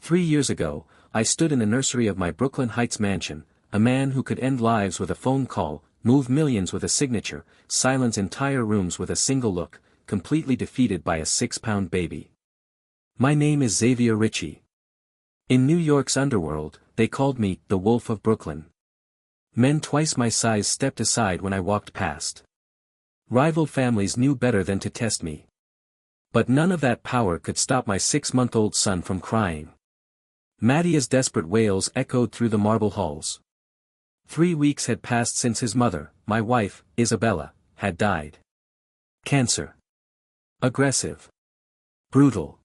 3 years ago, I stood in the nursery of my Brooklyn Heights mansion, a man who could end lives with a phone call, move millions with a signature, silence entire rooms with a single look, completely defeated by a 6-pound baby. My name is Xavier Richi. In New York's underworld, they called me the Wolf of Brooklyn. Men twice my size stepped aside when I walked past. Rival families knew better than to test me. But none of that power could stop my 6-month-old son from crying. Madia's desperate wails echoed through the marble halls. 3 weeks had passed since his mother, my wife, Isabella, had died. Cancer. Aggressive. Brutal.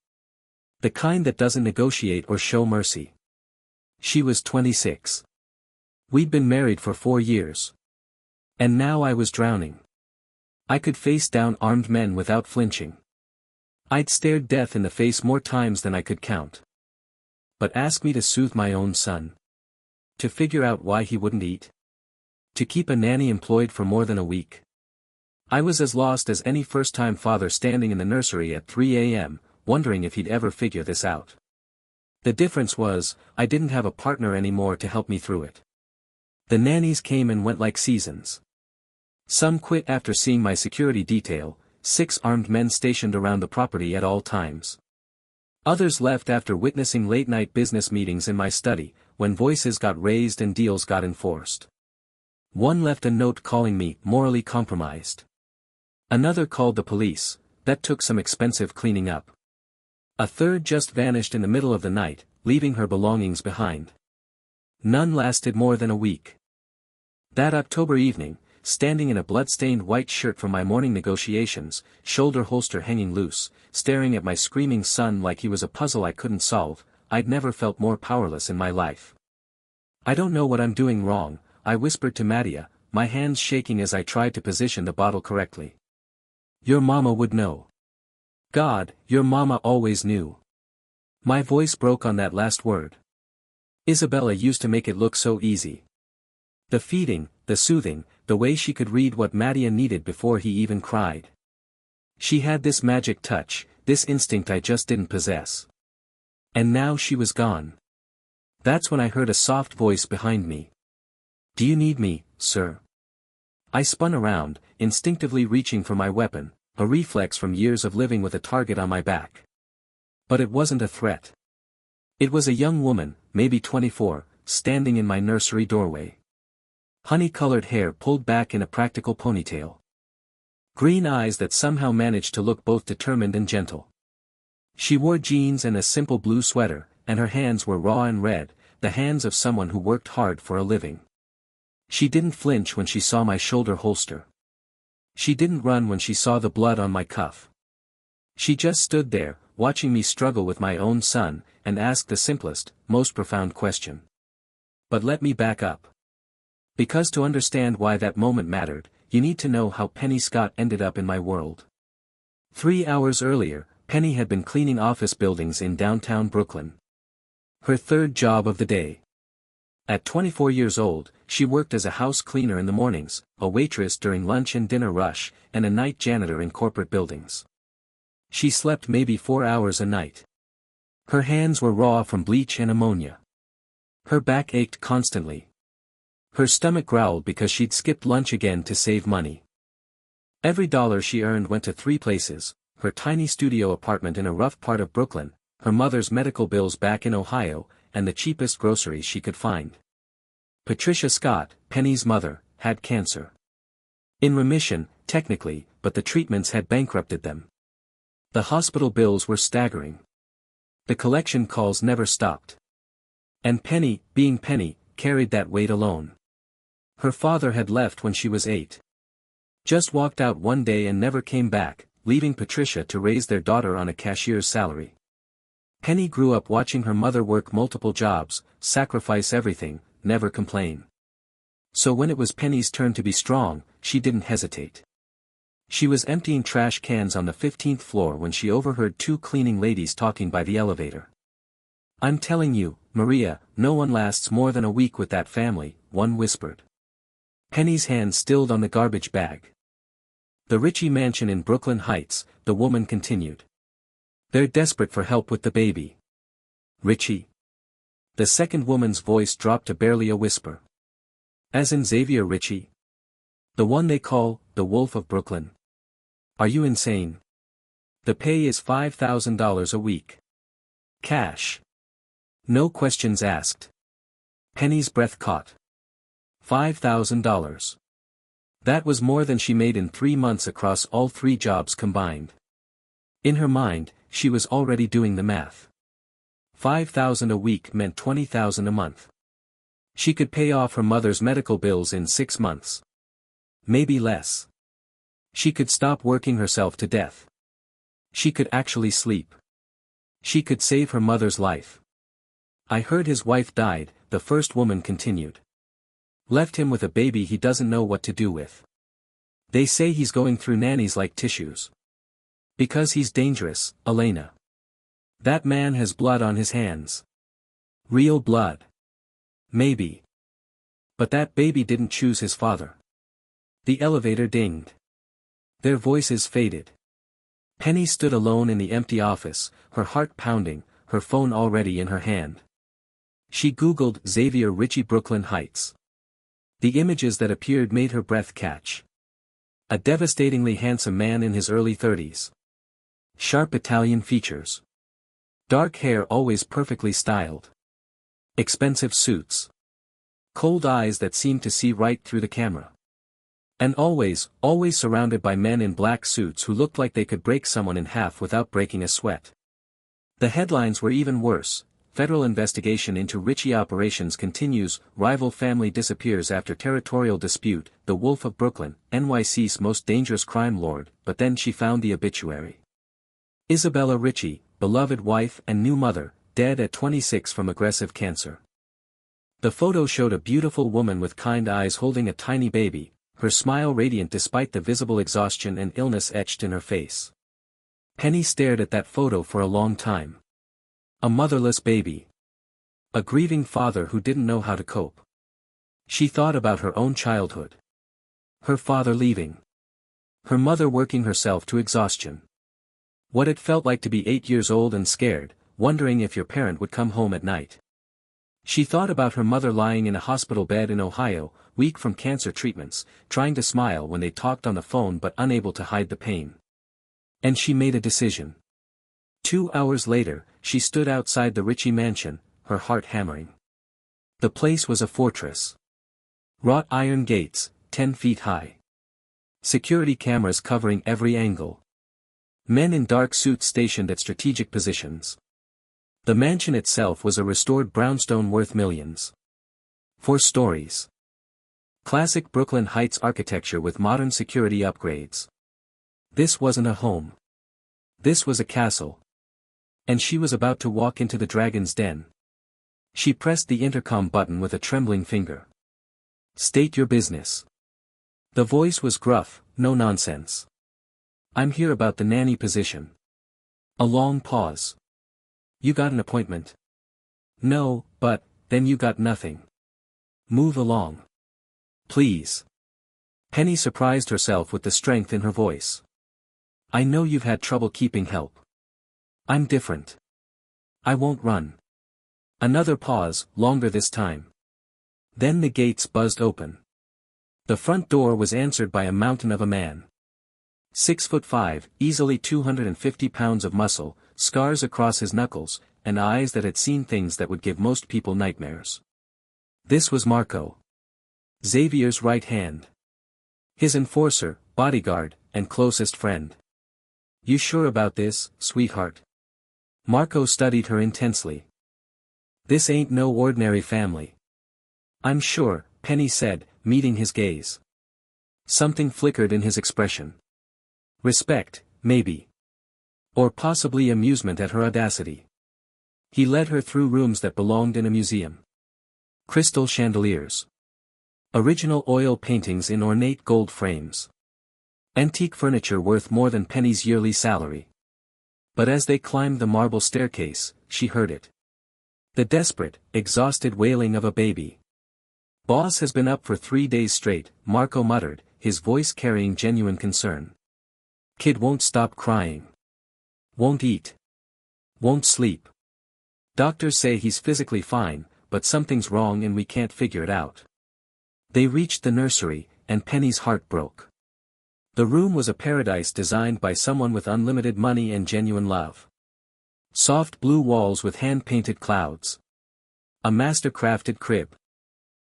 The kind that doesn't negotiate or show mercy. She was 26. We'd been married for 4 years. And now I was drowning. I could face down armed men without flinching. I'd stared death in the face more times than I could count. But ask me to soothe my own son. To figure out why he wouldn't eat. To keep a nanny employed for more than a week. I was as lost as any first-time father standing in the nursery at 3 a.m., wondering if he'd ever figure this out. The difference was, I didn't have a partner anymore to help me through it. The nannies came and went like seasons. Some quit after seeing my security detail, 6 armed men stationed around the property at all times. Others left after witnessing late-night business meetings in my study, when voices got raised and deals got enforced. One left a note calling me morally compromised. Another called the police, that took some expensive cleaning up. A third just vanished in the middle of the night, leaving her belongings behind. None lasted more than a week. That October evening, standing in a blood-stained white shirt from my morning negotiations, shoulder holster hanging loose, staring at my screaming son like he was a puzzle I couldn't solve, I'd never felt more powerless in my life. I don't know what I'm doing wrong, I whispered to Madia, my hands shaking as I tried to position the bottle correctly. Your mama would know. God, your mama always knew. My voice broke on that last word. Isabella used to make it look so easy. The feeding, the soothing, the way she could read what Madia needed before he even cried. She had this magic touch, this instinct I just didn't possess. And now she was gone. That's when I heard a soft voice behind me. Do you need me, sir? I spun around, instinctively reaching for my weapon, a reflex from years of living with a target on my back. But it wasn't a threat. It was a young woman, maybe 24, standing in my nursery doorway. Honey-colored hair pulled back in a practical ponytail. Green eyes that somehow managed to look both determined and gentle. She wore jeans and a simple blue sweater, and her hands were raw and red, the hands of someone who worked hard for a living. She didn't flinch when she saw my shoulder holster. She didn't run when she saw the blood on my cuff. She just stood there, watching me struggle with my own son, and asked the simplest, most profound question. But let me back up. Because to understand why that moment mattered, you need to know how Penny Scott ended up in my world. 3 hours earlier, Penny had been cleaning office buildings in downtown Brooklyn. Her third job of the day. At 24 years old, she worked as a house cleaner in the mornings, a waitress during lunch and dinner rush, and a night janitor in corporate buildings. She slept maybe 4 hours a night. Her hands were raw from bleach and ammonia. Her back ached constantly. Her stomach growled because she'd skipped lunch again to save money. Every dollar she earned went to 3 places: her tiny studio apartment in a rough part of Brooklyn, her mother's medical bills back in Ohio, and the cheapest groceries she could find. Patricia Scott, Penny's mother, had cancer. In remission, technically, but the treatments had bankrupted them. The hospital bills were staggering. The collection calls never stopped. And Penny, being Penny, carried that weight alone. Her father had left when she was 8. Just walked out one day and never came back, leaving Patricia to raise their daughter on a cashier's salary. Penny grew up watching her mother work multiple jobs, sacrifice everything, never complain. So when it was Penny's turn to be strong, she didn't hesitate. She was emptying trash cans on the 15th floor when she overheard 2 cleaning ladies talking by the elevator. I'm telling you, Maria, no one lasts more than a week with that family, one whispered. Penny's hand stilled on the garbage bag. The Richi mansion in Brooklyn Heights, the woman continued. They're desperate for help with the baby. Richi. The second woman's voice dropped to barely a whisper. As in Xavier Richi? The one they call, the Wolf of Brooklyn. Are you insane? The pay is $5,000 a week. Cash. No questions asked. Penny's breath caught. $5,000. That was more than she made in 3 months across all 3 jobs combined. In her mind, she was already doing the math. $5,000 a week meant $20,000 a month. She could pay off her mother's medical bills in 6 months. Maybe less. She could stop working herself to death. She could actually sleep. She could save her mother's life. I heard his wife died, the first woman continued. Left him with a baby he doesn't know what to do with. They say he's going through nannies like tissues. Because he's dangerous, Elena. That man has blood on his hands. Real blood. Maybe. But that baby didn't choose his father. The elevator dinged. Their voices faded. Penny stood alone in the empty office, her heart pounding, her phone already in her hand. She Googled Xavier Richi Brooklyn Heights. The images that appeared made her breath catch. A devastatingly handsome man in his early 30s. Sharp Italian features. Dark hair always perfectly styled. Expensive suits. Cold eyes that seemed to see right through the camera. And always surrounded by men in black suits who looked like they could break someone in half without breaking a sweat. The headlines were even worse. Federal investigation into Richi operations continues, rival family disappears after territorial dispute, the Wolf of Brooklyn, NYC's most dangerous crime lord, but then she found the obituary. Isabella Richi, beloved wife and new mother, dead at 26 from aggressive cancer. The photo showed a beautiful woman with kind eyes holding a tiny baby, her smile radiant despite the visible exhaustion and illness etched in her face. Penny stared at that photo for a long time. A motherless baby. A grieving father who didn't know how to cope. She thought about her own childhood. Her father leaving. Her mother working herself to exhaustion. What it felt like to be 8 years old and scared, wondering if your parent would come home at night. She thought about her mother lying in a hospital bed in Ohio, weak from cancer treatments, trying to smile when they talked on the phone but unable to hide the pain. And she made a decision. 2 hours later, she stood outside the Richi mansion, her heart hammering. The place was a fortress. Wrought iron gates, 10 feet high. Security cameras covering every angle. Men in dark suits stationed at strategic positions. The mansion itself was a restored brownstone worth millions. 4 stories. Classic Brooklyn Heights architecture with modern security upgrades. This wasn't a home. This was a castle. And she was about to walk into the dragon's den. She pressed the intercom button with a trembling finger. State your business. The voice was gruff, no nonsense. I'm here about the nanny position. A long pause. You got an appointment? No, but, then you got nothing. Move along. Please. Penny surprised herself with the strength in her voice. I know you've had trouble keeping help. I'm different. I won't run. Another pause, longer this time. Then the gates buzzed open. The front door was answered by a mountain of a man. 6'5", easily 250 pounds of muscle, scars across his knuckles, and eyes that had seen things that would give most people nightmares. This was Marco. Xavier's right hand. His enforcer, bodyguard, and closest friend. You sure about this, sweetheart? Marco studied her intensely. This ain't no ordinary family. I'm sure, Penny said, meeting his gaze. Something flickered in his expression. Respect, maybe. Or possibly amusement at her audacity. He led her through rooms that belonged in a museum. Crystal chandeliers. Original oil paintings in ornate gold frames. Antique furniture worth more than Penny's yearly salary. But as they climbed the marble staircase, she heard it. The desperate, exhausted wailing of a baby. Boss has been up for 3 days straight, Marco muttered, his voice carrying genuine concern. Kid won't stop crying. Won't eat. Won't sleep. Doctors say he's physically fine, but something's wrong and we can't figure it out. They reached the nursery, and Penny's heart broke. The room was a paradise designed by someone with unlimited money and genuine love. Soft blue walls with hand-painted clouds. A master-crafted crib.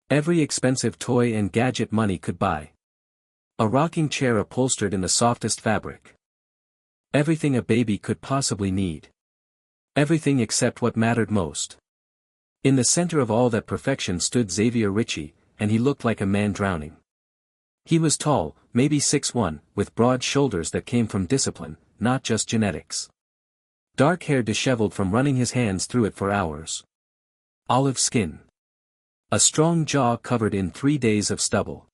Every expensive toy and gadget money could buy. A rocking chair upholstered in the softest fabric. Everything a baby could possibly need. Everything except what mattered most. In the center of all that perfection stood Xavier Richi, and he looked like a man drowning. He was tall, maybe 6'1", with broad shoulders that came from discipline, not just genetics. Dark hair disheveled from running his hands through it for hours. Olive skin. A strong jaw covered in 3 days of stubble.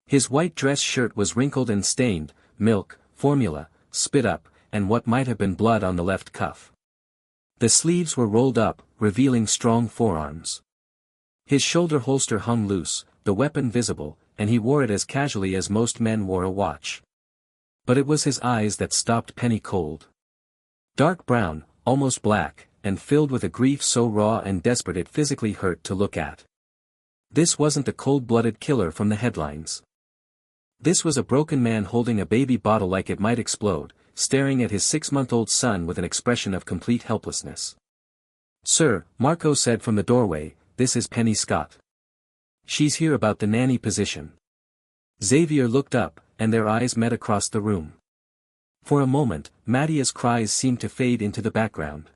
His white dress shirt was wrinkled and stained, milk, formula, spit up, and what might have been blood on the left cuff. The sleeves were rolled up, revealing strong forearms. His shoulder holster hung loose, the weapon visible, and he wore it as casually as most men wore a watch. But it was his eyes that stopped Penny cold. Dark brown, almost black, and filled with a grief so raw and desperate it physically hurt to look at. This wasn't the cold-blooded killer from the headlines. This was a broken man holding a baby bottle like it might explode, staring at his 6-month-old son with an expression of complete helplessness. "Sir," Marco said from the doorway, "this is Penny Scott. She's here about the nanny position." Xavier looked up, and their eyes met across the room. For a moment, Madia's cries seemed to fade into the background.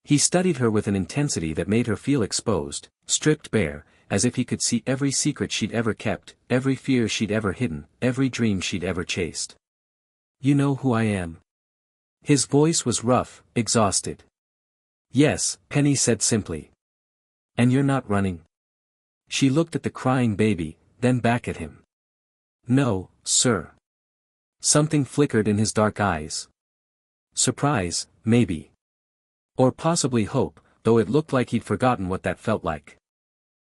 He studied her with an intensity that made her feel exposed, stripped bare, as if he could see every secret she'd ever kept, every fear she'd ever hidden, every dream she'd ever chased. "You know who I am?" His voice was rough, exhausted. "Yes," Penny said simply. "And you're not running?" She looked at the crying baby, then back at him. "No, sir." Something flickered in his dark eyes. Surprise, maybe. Or possibly hope, though it looked like he'd forgotten what that felt like.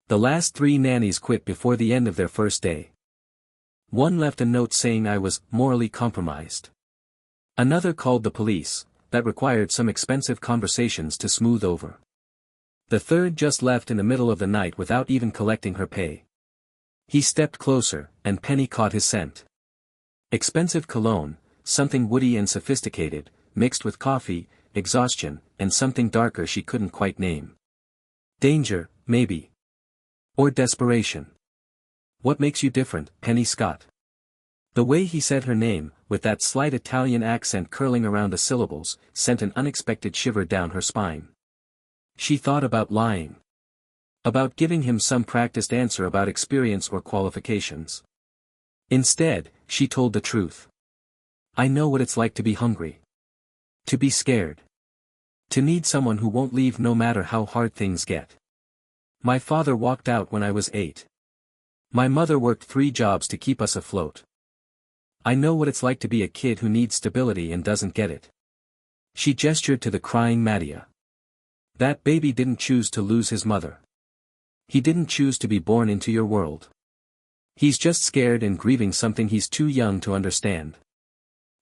The last 3 nannies quit before the end of their first day. One left a note saying I was morally compromised. Another called the police, that required some expensive conversations to smooth over. The third just left in the middle of the night without even collecting her pay. He stepped closer, and Penny caught his scent. Expensive cologne, something woody and sophisticated, mixed with coffee, exhaustion, and something darker she couldn't quite name. Danger, maybe. Or desperation. "What makes you different, Penny Scott?" The way he said her name, with that slight Italian accent curling around the syllables, sent an unexpected shiver down her spine. She thought about lying. About giving him some practiced answer about experience or qualifications. Instead, she told the truth. "I know what it's like to be hungry. To be scared. To need someone who won't leave no matter how hard things get. My father walked out when I was 8. My mother worked 3 jobs to keep us afloat. I know what it's like to be a kid who needs stability and doesn't get it." She gestured to the crying Madia. "That baby didn't choose to lose his mother. He didn't choose to be born into your world. He's just scared and grieving something he's too young to understand.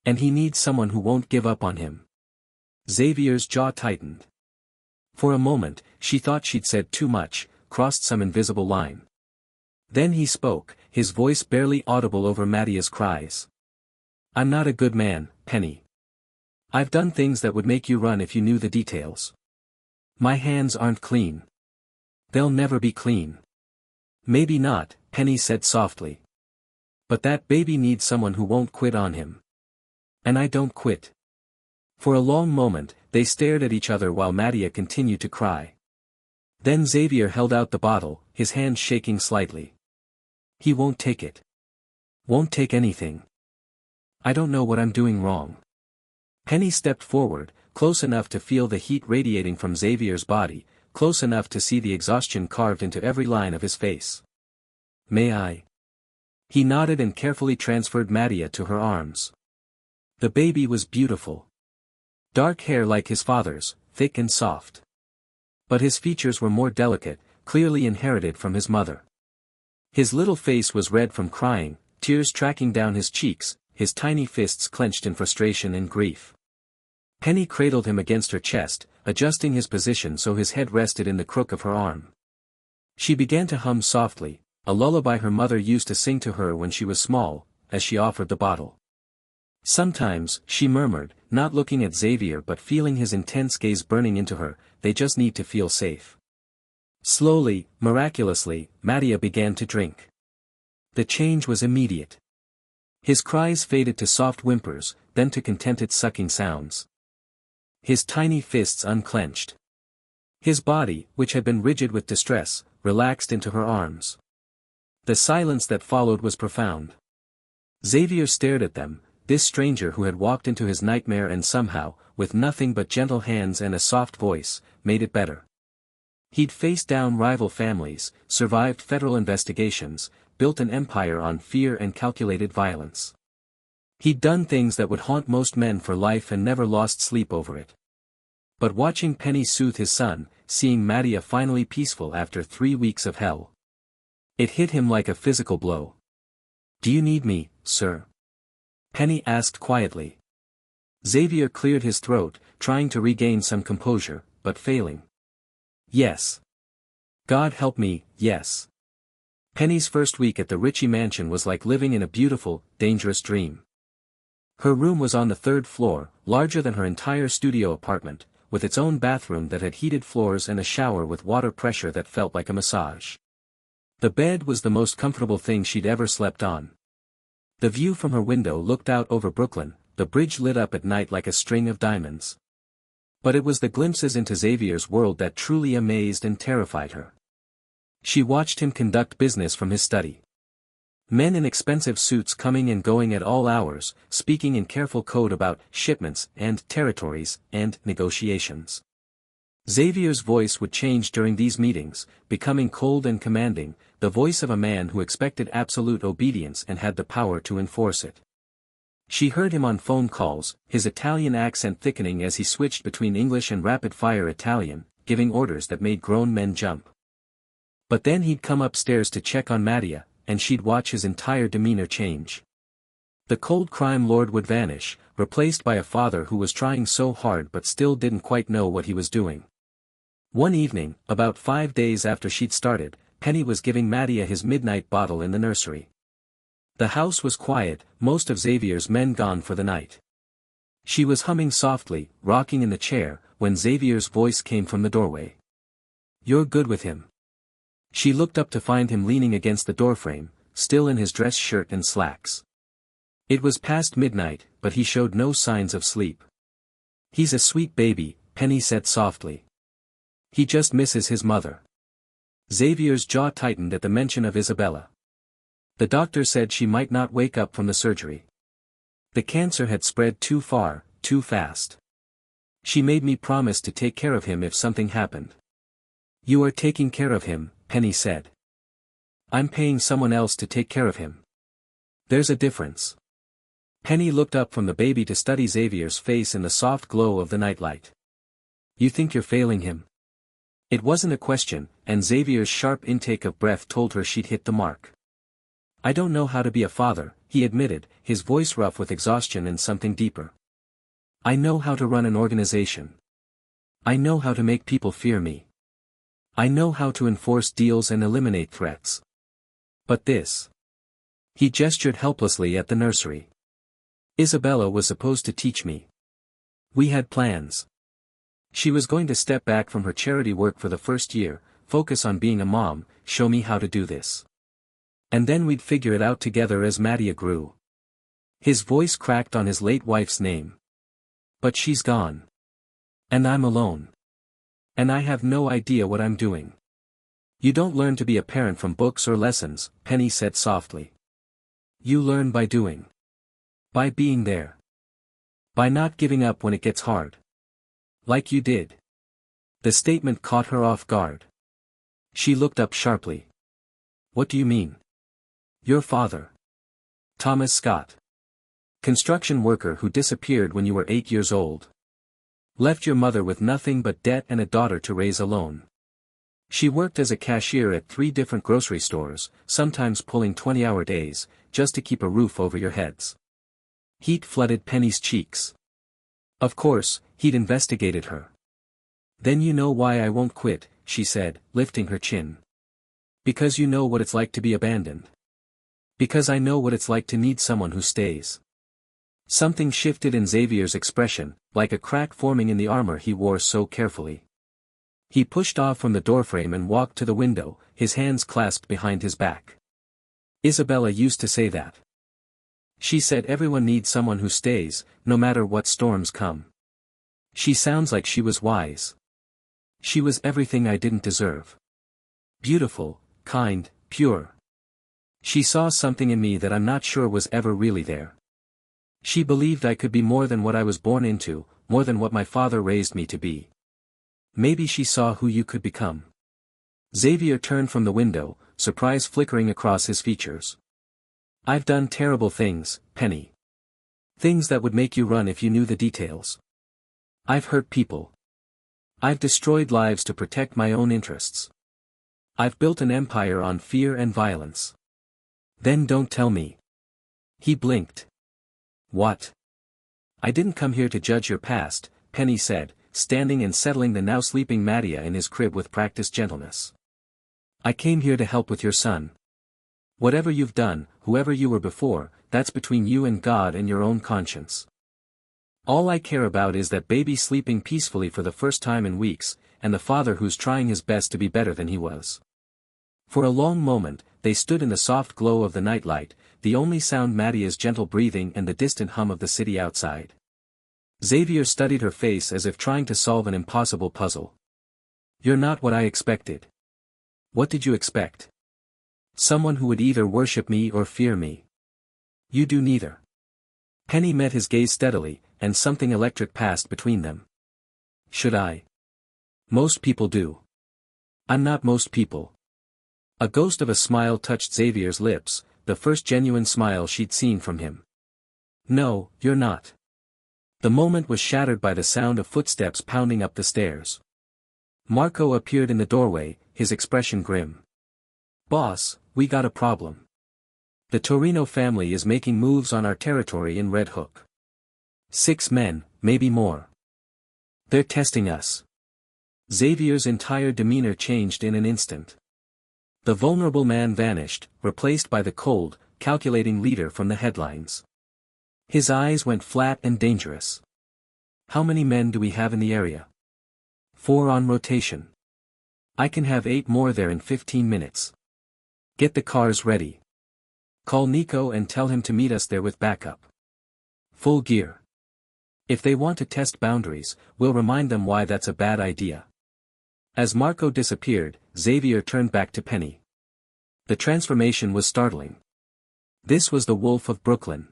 And he needs someone who won't give up on him." Xavier's jaw tightened. For a moment, she thought she'd said too much, crossed some invisible line. Then he spoke, his voice barely audible over Madia's cries. "I'm not a good man, Penny. I've done things that would make you run if you knew the details. My hands aren't clean. They'll never be clean." "Maybe not," Penny said softly. "But that baby needs someone who won't quit on him. And I don't quit." For a long moment, they stared at each other while Madia continued to cry. Then Xavier held out the bottle, his hand shaking slightly. "He won't take it. Won't take anything. I don't know what I'm doing wrong." Penny stepped forward, close enough to feel the heat radiating from Xavier's body, close enough to see the exhaustion carved into every line of his face. "May I?" He nodded and carefully transferred Madia to her arms. The baby was beautiful. Dark hair like his father's, thick and soft. But his features were more delicate, clearly inherited from his mother. His little face was red from crying, tears tracking down his cheeks, his tiny fists clenched in frustration and grief. Penny cradled him against her chest, adjusting his position so his head rested in the crook of her arm. She began to hum softly, a lullaby her mother used to sing to her when she was small, as she offered the bottle. Sometimes, she murmured, not looking at Xavier but feeling his intense gaze burning into her, they just need to feel safe. Slowly, miraculously, Mattia began to drink. The change was immediate. His cries faded to soft whimpers, then to contented sucking sounds. His tiny fists unclenched. His body, which had been rigid with distress, relaxed into her arms. The silence that followed was profound. Xavier stared at them, this stranger who had walked into his nightmare and somehow, with nothing but gentle hands and a soft voice, made it better. He'd faced down rival families, survived federal investigations, built an empire on fear and calculated violence. He'd done things that would haunt most men for life and never lost sleep over it. But watching Penny soothe his son, seeing Mattia finally peaceful after 3 weeks of hell. It hit him like a physical blow. "Do you need me, sir?" Penny asked quietly. Xavier cleared his throat, trying to regain some composure, but failing. "Yes. God help me, yes." Penny's first week at the Richi mansion was like living in a beautiful, dangerous dream. Her room was on the 3rd floor, larger than her entire studio apartment, with its own bathroom that had heated floors and a shower with water pressure that felt like a massage. The bed was the most comfortable thing she'd ever slept on. The view from her window looked out over Brooklyn, the bridge lit up at night like a string of diamonds. But it was the glimpses into Xavier's world that truly amazed and terrified her. She watched him conduct business from his study. Men in expensive suits coming and going at all hours, speaking in careful code about shipments and territories and negotiations. Xavier's voice would change during these meetings, becoming cold and commanding, the voice of a man who expected absolute obedience and had the power to enforce it. She heard him on phone calls, his Italian accent thickening as he switched between English and rapid-fire Italian, giving orders that made grown men jump. But then he'd come upstairs to check on Mattia, and she'd watch his entire demeanor change. The cold crime lord would vanish, replaced by a father who was trying so hard but still didn't quite know what he was doing. One evening, about 5 days after she'd started, Penny was giving Mattia his midnight bottle in the nursery. The house was quiet, most of Xavier's men gone for the night. She was humming softly, rocking in the chair, when Xavier's voice came from the doorway. "You're good with him." She looked up to find him leaning against the doorframe, still in his dress shirt and slacks. It was past midnight, but he showed no signs of sleep. "He's a sweet baby," Penny said softly. "He just misses his mother." Xavier's jaw tightened at the mention of Isabella. The doctor said she might not wake up from the surgery. The cancer had spread too far, too fast. "She made me promise to take care of him if something happened." "You are taking care of him," Penny said. "I'm paying someone else to take care of him. There's a difference." Penny looked up from the baby to study Xavier's face in the soft glow of the nightlight. "You think you're failing him?" It wasn't a question, and Xavier's sharp intake of breath told her she'd hit the mark. "I don't know how to be a father," he admitted, his voice rough with exhaustion and something deeper. "I know how to run an organization. I know how to make people fear me. I know how to enforce deals and eliminate threats. But this..." He gestured helplessly at the nursery. "Isabella was supposed to teach me. We had plans. She was going to step back from her charity work for the first year, focus on being a mom, show me how to do this. And then we'd figure it out together as Mattia grew." His voice cracked on his late wife's name. "But she's gone. And I'm alone. And I have no idea what I'm doing." "You don't learn to be a parent from books or lessons," Penny said softly. "You learn by doing. By being there. By not giving up when it gets hard. Like you did." The statement caught her off guard. She looked up sharply. "What do you mean?" "Your father. Thomas Scott. Construction worker who disappeared when you were 8 years old. Left your mother with nothing but debt and a daughter to raise alone. She worked as a cashier at 3 different grocery stores, sometimes pulling 20-hour days, just to keep a roof over your heads." Heat flooded Penny's cheeks. Of course, he'd investigated her. Then you know why I won't quit, she said, lifting her chin. Because you know what it's like to be abandoned. Because I know what it's like to need someone who stays. Something shifted in Xavier's expression, like a crack forming in the armor he wore so carefully. He pushed off from the doorframe and walked to the window, his hands clasped behind his back. Isabella used to say that. She said everyone needs someone who stays, no matter what storms come. She sounds like she was wise. She was everything I didn't deserve. Beautiful, kind, pure. She saw something in me that I'm not sure was ever really there. She believed I could be more than what I was born into, more than what my father raised me to be. Maybe she saw who you could become. Xavier turned from the window, surprise flickering across his features. I've done terrible things, Penny. Things that would make you run if you knew the details. I've hurt people. I've destroyed lives to protect my own interests. I've built an empire on fear and violence. Then don't tell me. He blinked. What? I didn't come here to judge your past, Penny said, standing and settling the now sleeping Mafia in his crib with practiced gentleness. I came here to help with your son. Whatever you've done, whoever you were before, that's between you and God and your own conscience. All I care about is that baby sleeping peacefully for the first time in weeks, and the father who's trying his best to be better than he was. For a long moment, they stood in the soft glow of the nightlight, the only sound Mafia's gentle breathing and the distant hum of the city outside. Xavier studied her face as if trying to solve an impossible puzzle. You're not what I expected. What did you expect? Someone who would either worship me or fear me. You do neither. Penny met his gaze steadily, and something electric passed between them. Should I? Most people do. I'm not most people. A ghost of a smile touched Xavier's lips, the first genuine smile she'd seen from him. No, you're not. The moment was shattered by the sound of footsteps pounding up the stairs. Marco appeared in the doorway, his expression grim. Boss, we got a problem. The Torino family is making moves on our territory in Red Hook. 6 men, maybe more. They're testing us. Xavier's entire demeanor changed in an instant. The vulnerable man vanished, replaced by the cold, calculating leader from the headlines. His eyes went flat and dangerous. How many men do we have in the area? 4 on rotation. I can have 8 more there in 15 minutes. Get the cars ready. Call Nico and tell him to meet us there with backup. Full gear. If they want to test boundaries, we'll remind them why that's a bad idea. As Marco disappeared, Xavier turned back to Penny. The transformation was startling. This was the Wolf of Brooklyn.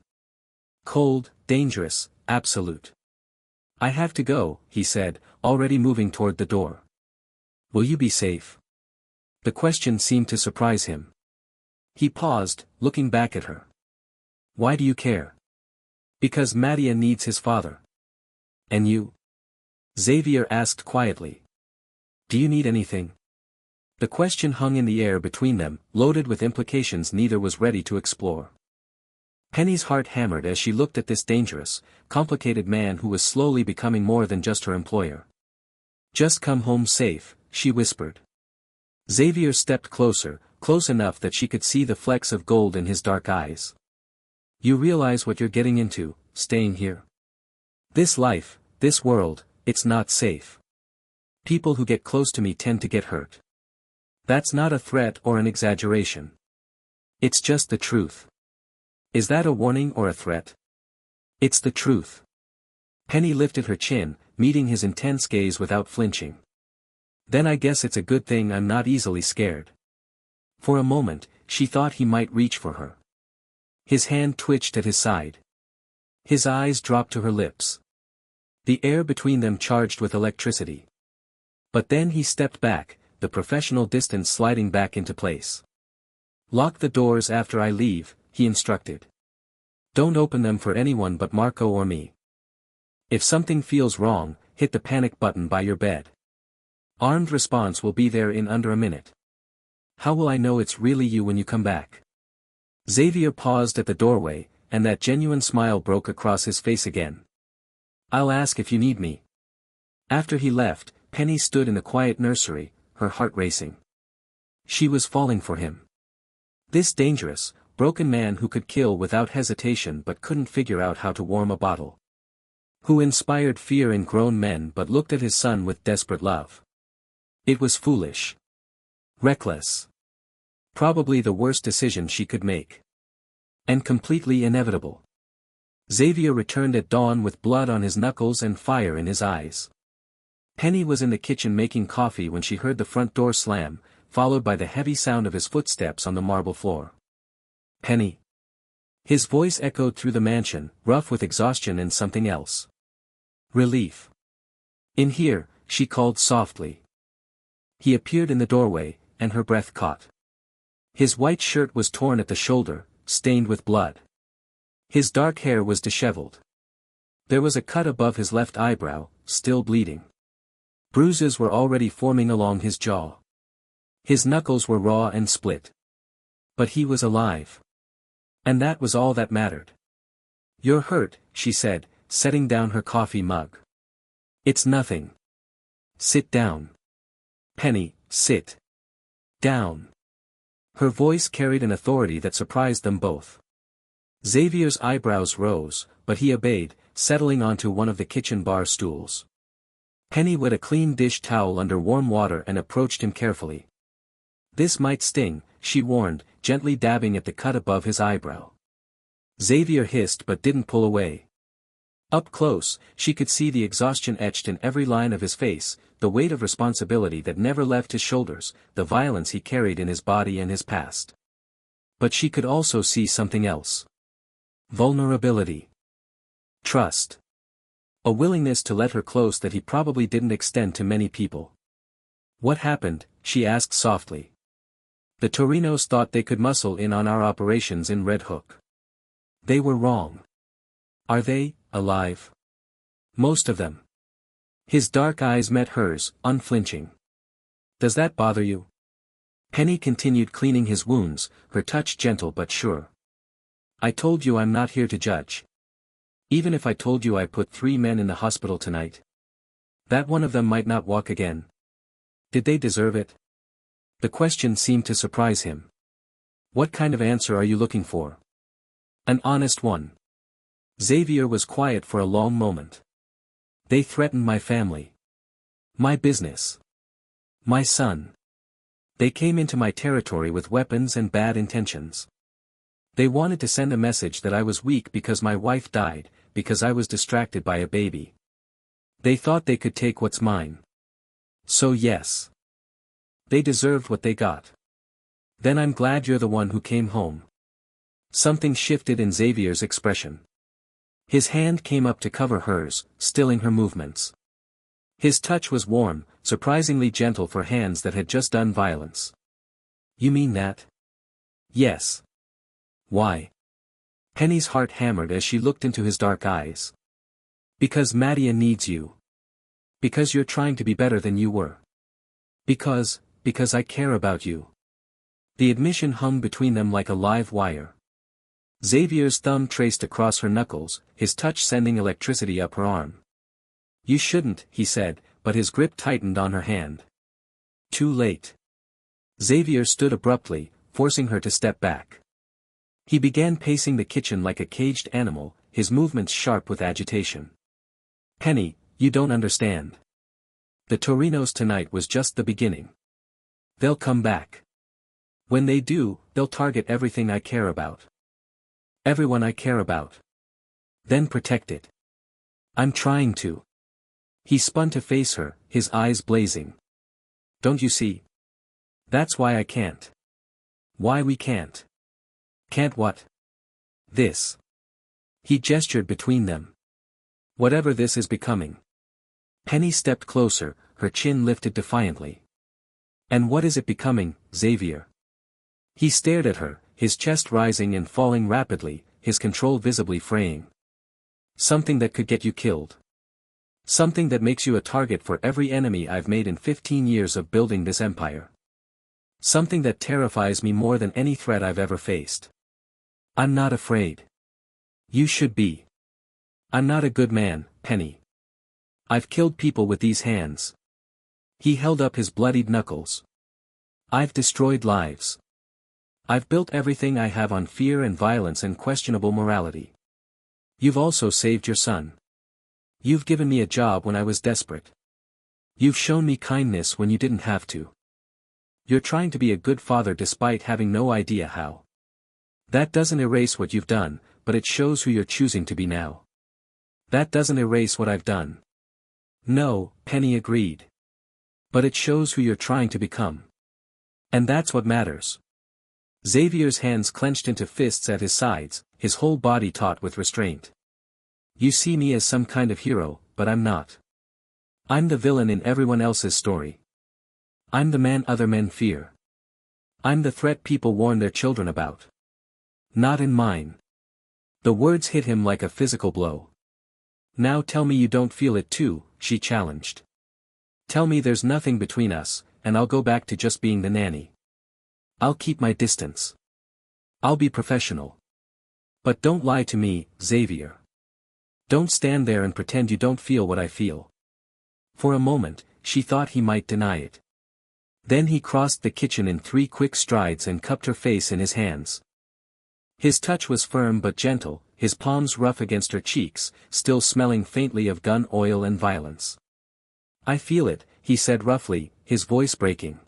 Cold, dangerous, absolute. I have to go, he said, already moving toward the door. Will you be safe? The question seemed to surprise him. He paused, looking back at her. Why do you care? Because Mafia needs his father. And you? Xavier asked quietly. Do you need anything? The question hung in the air between them, loaded with implications neither was ready to explore. Penny's heart hammered as she looked at this dangerous, complicated man who was slowly becoming more than just her employer. Just come home safe, she whispered. Xavier stepped closer, close enough that she could see the flecks of gold in his dark eyes. You realize what you're getting into, staying here? This life, this world, it's not safe. People who get close to me tend to get hurt. That's not a threat or an exaggeration. It's just the truth. Is that a warning or a threat? It's the truth. Penny lifted her chin, meeting his intense gaze without flinching. Then I guess it's a good thing I'm not easily scared. For a moment, she thought he might reach for her. His hand twitched at his side. His eyes dropped to her lips. The air between them charged with electricity. But then he stepped back, the professional distance sliding back into place. Lock the doors after I leave, he instructed. Don't open them for anyone but Marco or me. If something feels wrong, hit the panic button by your bed. Armed response will be there in under a minute. How will I know it's really you when you come back? Xavier paused at the doorway, and that genuine smile broke across his face again. I'll ask if you need me. After he left, Penny stood in the quiet nursery, her heart racing. She was falling for him. This dangerous, broken man who could kill without hesitation but couldn't figure out how to warm a bottle. Who inspired fear in grown men but looked at his son with desperate love. It was foolish. Reckless. Probably the worst decision she could make. And completely inevitable. Xavier returned at dawn with blood on his knuckles and fire in his eyes. Penny was in the kitchen making coffee when she heard the front door slam, followed by the heavy sound of his footsteps on the marble floor. Penny. His voice echoed through the mansion, rough with exhaustion and something else. Relief. In here, she called softly. He appeared in the doorway, and her breath caught. His white shirt was torn at the shoulder, stained with blood. His dark hair was disheveled. There was a cut above his left eyebrow, still bleeding. Bruises were already forming along his jaw. His knuckles were raw and split. But he was alive. And that was all that mattered. "You're hurt," she said, setting down her coffee mug. "It's nothing. Sit down. Penny, sit down." Her voice carried an authority that surprised them both. Xavier's eyebrows rose, but he obeyed, settling onto one of the kitchen bar stools. Penny wet a clean dish towel under warm water and approached him carefully. "This might sting," she warned, gently dabbing at the cut above his eyebrow. Xavier hissed but didn't pull away. Up close, she could see the exhaustion etched in every line of his face, the weight of responsibility that never left his shoulders, the violence he carried in his body and his past. But she could also see something else. Vulnerability. Trust. A willingness to let her close that he probably didn't extend to many people. "What happened?" she asked softly. "The Torinos thought they could muscle in on our operations in Red Hook. They were wrong. Are they alive?" "Most of them." His dark eyes met hers, unflinching. "Does that bother you?" Penny continued cleaning his wounds, her touch gentle but sure. "I told you I'm not here to judge. Even if I told you I put 3 men in the hospital tonight. That one of them might not walk again. Did they deserve it?" The question seemed to surprise him. "What kind of answer are you looking for?" "An honest one." Xavier was quiet for a long moment. "They threatened my family. My business. My son. They came into my territory with weapons and bad intentions. They wanted to send a message that I was weak because my wife died, because I was distracted by a baby. They thought they could take what's mine. So yes. They deserved what they got. Then I'm glad you're the one who came home." Something shifted in Xavier's expression. His hand came up to cover hers, stilling her movements. His touch was warm, surprisingly gentle for hands that had just done violence. "You mean that?" "Yes." "Why?" Penny's heart hammered as she looked into his dark eyes. "Because Madia needs you. Because you're trying to be better than you were. Because I care about you." The admission hung between them like a live wire. Xavier's thumb traced across her knuckles, his touch sending electricity up her arm. "You shouldn't," he said, but his grip tightened on her hand. Too late. Xavier stood abruptly, forcing her to step back. He began pacing the kitchen like a caged animal, his movements sharp with agitation. "Penny, you don't understand. The Torinos tonight was just the beginning. They'll come back. When they do, they'll target everything I care about. Everyone I care about. Then protect it. I'm trying to." He spun to face her, his eyes blazing. "Don't you see? That's why I can't. Why we can't." "Can't what?" "This." He gestured between them. "Whatever this is becoming." Penny stepped closer, her chin lifted defiantly. "And what is it becoming, Xavier?" He stared at her, his chest rising and falling rapidly, his control visibly fraying. "Something that could get you killed. Something that makes you a target for every enemy I've made in 15 years of building this empire. Something that terrifies me more than any threat I've ever faced. I'm not afraid. You should be. I'm not a good man, Penny. I've killed people with these hands. He held up his bloodied knuckles. I've destroyed lives. I've built everything I have on fear and violence and questionable morality. You've also saved your son. You've given me a job when I was desperate. You've shown me kindness when you didn't have to. You're trying to be a good father despite having no idea how. That doesn't erase what you've done, but it shows who you're choosing to be now. That doesn't erase what I've done. No, Penny agreed. But it shows who you're trying to become. And that's what matters. Xavier's hands clenched into fists at his sides, his whole body taut with restraint. You see me as some kind of hero, but I'm not. I'm the villain in everyone else's story. I'm the man other men fear. I'm the threat people warn their children about. Not in mine. The words hit him like a physical blow. Now tell me you don't feel it too, she challenged. Tell me there's nothing between us, and I'll go back to just being the nanny. I'll keep my distance. I'll be professional. But don't lie to me, Xavier. Don't stand there and pretend you don't feel what I feel. For a moment, she thought he might deny it. Then he crossed the kitchen in 3 quick strides and cupped her face in his hands. His touch was firm but gentle, his palms rough against her cheeks, still smelling faintly of gun oil and violence. I feel it, he said roughly, his voice breaking.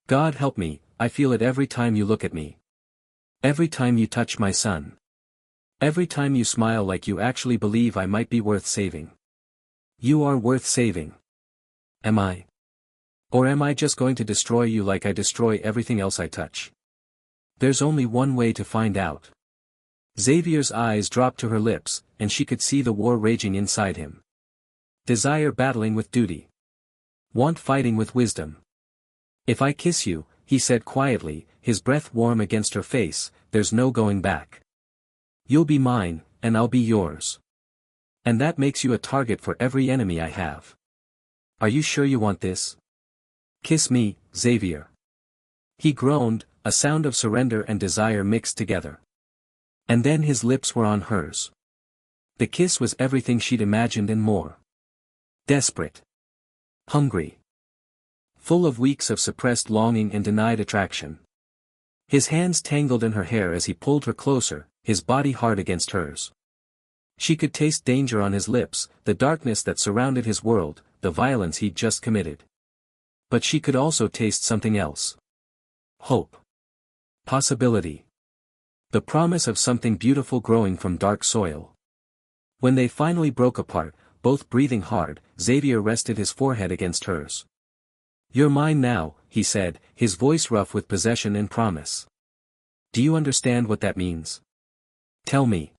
God help me, I feel it every time you look at me. Every time you touch my son. Every time you smile like you actually believe I might be worth saving. You are worth saving. Am I? Or am I just going to destroy you like I destroy everything else I touch? There's only one way to find out. Xavier's eyes dropped to her lips, and she could see the war raging inside him. Desire battling with duty. Want fighting with wisdom. If I kiss you, he said quietly, his breath warm against her face, there's no going back. You'll be mine, and I'll be yours. And that makes you a target for every enemy I have. Are you sure you want this? Kiss me, Xavier. He groaned, a sound of surrender and desire mixed together. And then his lips were on hers. The kiss was everything she'd imagined and more. Desperate. Hungry. Full of weeks of suppressed longing and denied attraction. His hands tangled in her hair as he pulled her closer, his body hard against hers. She could taste danger on his lips, the darkness that surrounded his world, the violence he'd just committed. But she could also taste something else. Hope. Possibility. The promise of something beautiful growing from dark soil. When they finally broke apart, both breathing hard, Xavier rested his forehead against hers. You're mine now, he said, his voice rough with possession and promise. Do you understand what that means? Tell me.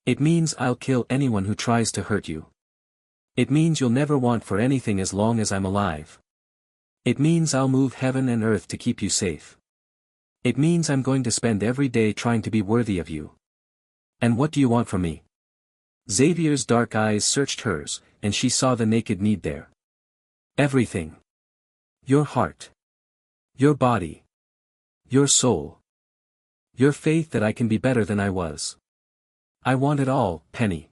It means I'll kill anyone who tries to hurt you. It means you'll never want for anything as long as I'm alive. It means I'll move heaven and earth to keep you safe. It means I'm going to spend every day trying to be worthy of you. And what do you want from me? Xavier's dark eyes searched hers, and she saw the naked need there. Everything. Your heart. Your body. Your soul. Your faith that I can be better than I was. I want it all, Penny.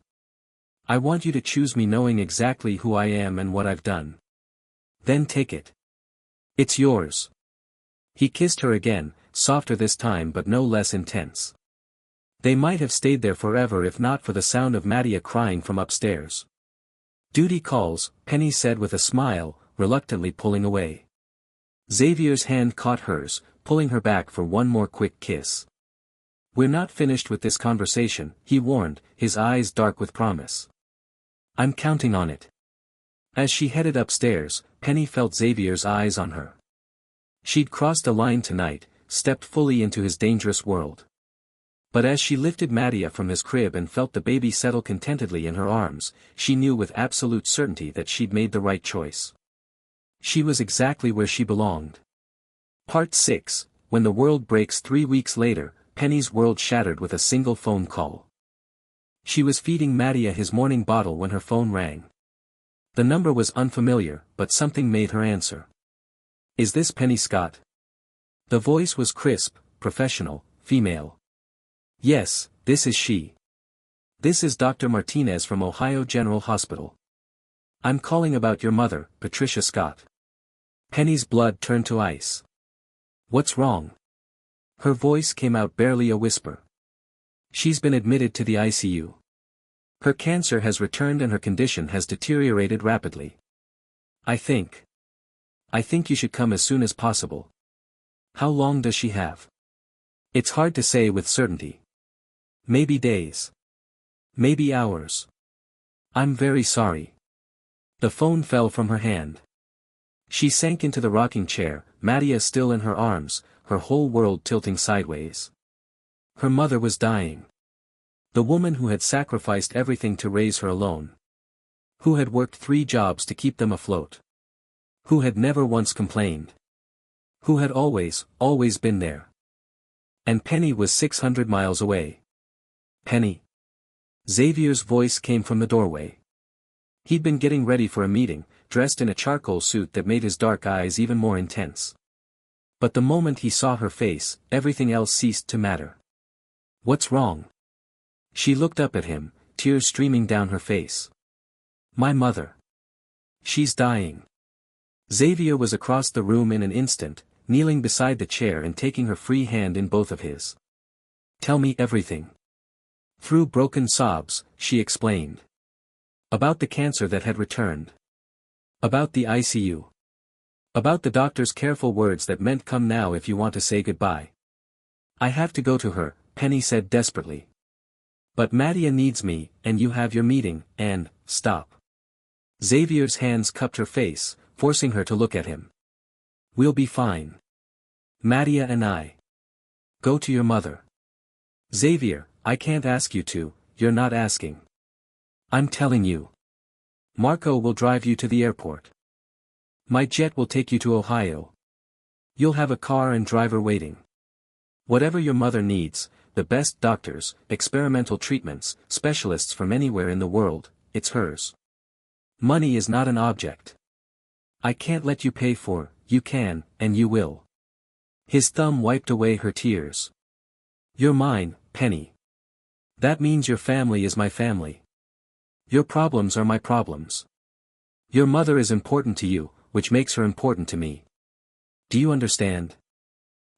I want you to choose me knowing exactly who I am and what I've done. Then take it. It's yours. He kissed her again, softer this time but no less intense. They might have stayed there forever if not for the sound of Madia crying from upstairs. Duty calls, Penny said with a smile, reluctantly pulling away. Xavier's hand caught hers, pulling her back for one more quick kiss. We're not finished with this conversation, he warned, his eyes dark with promise. I'm counting on it. As she headed upstairs, Penny felt Xavier's eyes on her. She'd crossed a line tonight, stepped fully into his dangerous world. But as she lifted Madia from his crib and felt the baby settle contentedly in her arms, she knew with absolute certainty that she'd made the right choice. She was exactly where she belonged. Part 6, When the World Breaks. 3 weeks later, Penny's world shattered with a single phone call. She was feeding Madia his morning bottle when her phone rang. The number was unfamiliar, but something made her answer. Is this Penny Scott? The voice was crisp, professional, female. Yes, this is she. This is Dr. Martinez from Ohio General Hospital. I'm calling about your mother, Patricia Scott. Penny's blood turned to ice. What's wrong? Her voice came out barely a whisper. She's been admitted to the ICU. Her cancer has returned and her condition has deteriorated rapidly. I think you should come as soon as possible. How long does she have? It's hard to say with certainty. Maybe days. Maybe hours. I'm very sorry. The phone fell from her hand. She sank into the rocking chair, Madia still in her arms, her whole world tilting sideways. Her mother was dying. The woman who had sacrificed everything to raise her alone. Who had worked 3 jobs to keep them afloat. Who had never once complained. Who had always been there. And Penny was 600 miles away. Penny. Xavier's voice came from the doorway. He'd been getting ready for a meeting, dressed in a charcoal suit that made his dark eyes even more intense. But the moment he saw her face, everything else ceased to matter. What's wrong? She looked up at him, tears streaming down her face. My mother. She's dying. Xavier was across the room in an instant, kneeling beside the chair and taking her free hand in both of his. Tell me everything. Through broken sobs, she explained. About the cancer that had returned. About the ICU. About the doctor's careful words that meant come now if you want to say goodbye. I have to go to her, Penny said desperately. But Madia needs me, and you have your meeting, and, stop. Xavier's hands cupped her face, forcing her to look at him. We'll be fine. Madia and I. Go to your mother. Xavier, I can't ask you to, you're not asking. I'm telling you. Marco will drive you to the airport. My jet will take you to Ohio. You'll have a car and driver waiting. Whatever your mother needs, the best doctors, experimental treatments, specialists from anywhere in the world, it's hers. Money is not an object. I can't let you pay for, you can, and you will. His thumb wiped away her tears. You're mine, Penny. That means your family is my family. Your problems are my problems. Your mother is important to you, which makes her important to me. Do you understand?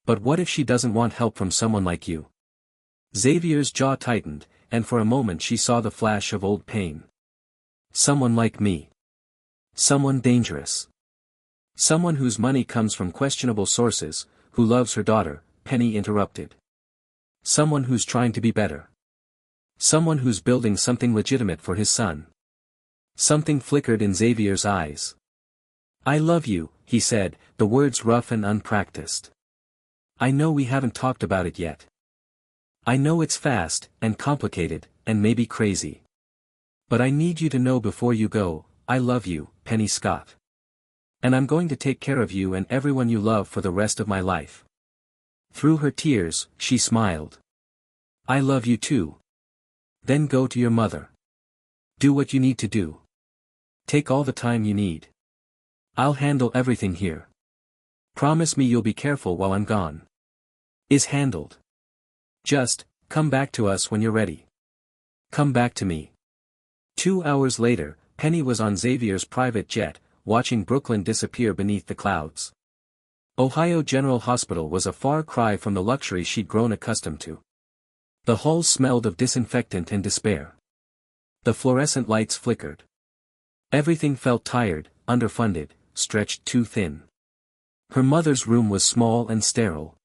But what if she doesn't want help from someone like you? Xavier's jaw tightened, and for a moment she saw the flash of old pain. Someone like me. Someone dangerous. Someone whose money comes from questionable sources, who loves her daughter, Penny interrupted. Someone who's trying to be better. Someone who's building something legitimate for his son. Something flickered in Xavier's eyes. I love you, he said, the words rough and unpracticed. I know we haven't talked about it yet. I know it's fast, and complicated, and maybe crazy. But I need you to know before you go, I love you, Penny Scott. And I'm going to take care of you and everyone you love for the rest of my life. Through her tears, she smiled. I love you too. Then go to your mother. Do what you need to do. Take all the time you need. I'll handle everything here. Promise me you'll be careful while I'm gone. Is handled. Just, come back to us when you're ready. Come back to me. 2 hours later, Penny was on Xavier's private jet, watching Brooklyn disappear beneath the clouds. Ohio General Hospital was a far cry from the luxury she'd grown accustomed to. The halls smelled of disinfectant and despair. The fluorescent lights flickered. Everything felt tired, underfunded, stretched too thin. Her mother's room was small and sterile.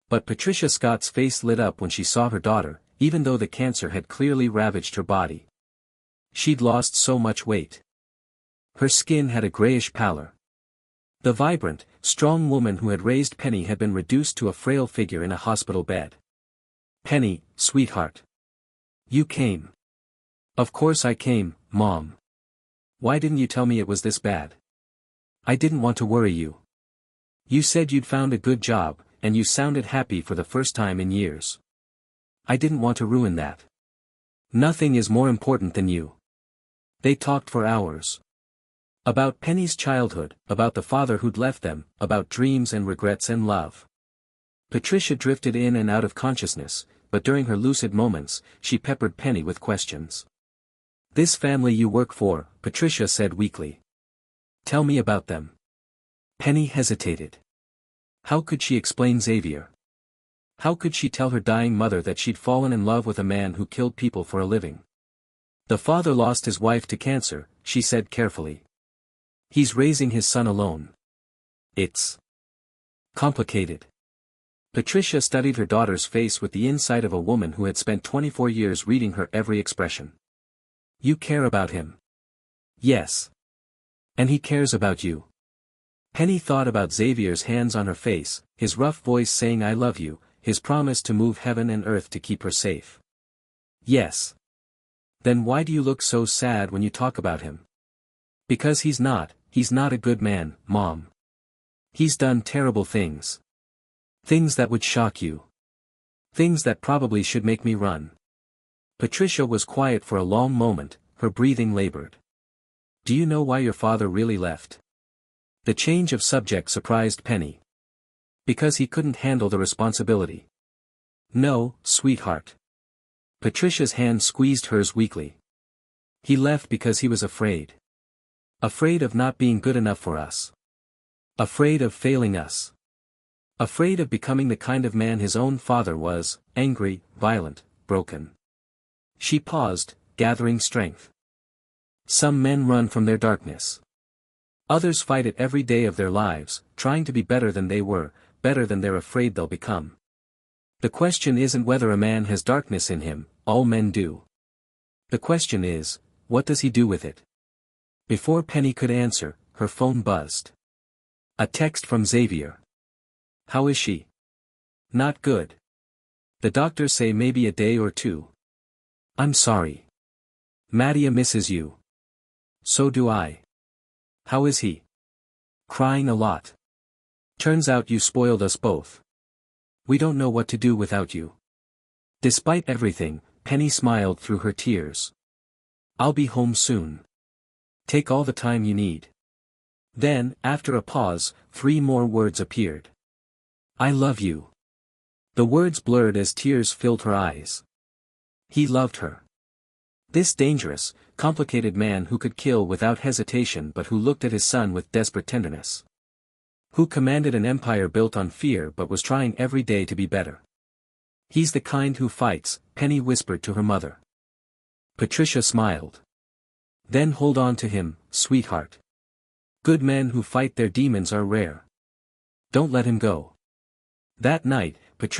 But Patricia Scott's face lit up when she saw her daughter, even though the cancer had clearly ravaged her body. She'd lost so much weight. Her skin had a grayish pallor. The vibrant, strong woman who had raised Penny had been reduced to a frail figure in a hospital bed. Penny, sweetheart. You came. Of course I came, Mom. Why didn't you tell me it was this bad? I didn't want to worry you. You said you'd found a good job, and you sounded happy for the first time in years. I didn't want to ruin that. Nothing is more important than you. They talked for hours. About Penny's childhood, about the father who'd left them, about dreams and regrets and love. Patricia drifted in and out of consciousness, but during her lucid moments, she peppered Penny with questions. This family you work for, Patricia said weakly. Tell me about them. Penny hesitated. How could she explain Xavier? How could she tell her dying mother that she'd fallen in love with a man who killed people for a living? The father lost his wife to cancer, she said carefully. He's raising his son alone. It's complicated. Patricia studied her daughter's face with the insight of a woman who had spent 24 years reading her every expression. You care about him. Yes. And he cares about you. Penny thought about Xavier's hands on her face, his rough voice saying I love you, his promise to move heaven and earth to keep her safe. Yes. Then why do you look so sad when you talk about him? Because he's not a good man, Mom. He's done terrible things. Things that would shock you. Things that probably should make me run. Patricia was quiet for a long moment, her breathing labored. Do you know why your father really left? The change of subject surprised Penny. Because he couldn't handle the responsibility. No, sweetheart. Patricia's hand squeezed hers weakly. He left because he was afraid. Afraid of not being good enough for us. Afraid of failing us. Afraid of becoming the kind of man his own father was, angry, violent, broken. She paused, gathering strength. Some men run from their darkness. Others fight it every day of their lives, trying to be better than they were, better than they're afraid they'll become. The question isn't whether a man has darkness in him, all men do. The question is, what does he do with it? Before Penny could answer, her phone buzzed. A text from Xavier. How is she? Not good. The doctors say maybe a day or two. I'm sorry. Madia misses you. So do I. How is he? Crying a lot. Turns out you spoiled us both. We don't know what to do without you. Despite everything, Penny smiled through her tears. I'll be home soon. Take all the time you need. Then, after a pause, 3 more words appeared. I love you. The words blurred as tears filled her eyes. He loved her. This dangerous, complicated man who could kill without hesitation but who looked at his son with desperate tenderness. Who commanded an empire built on fear but was trying every day to be better. He's the kind who fights, Penny whispered to her mother. Patricia smiled. Then hold on to him, sweetheart. Good men who fight their demons are rare. Don't let him go. That night, Patricia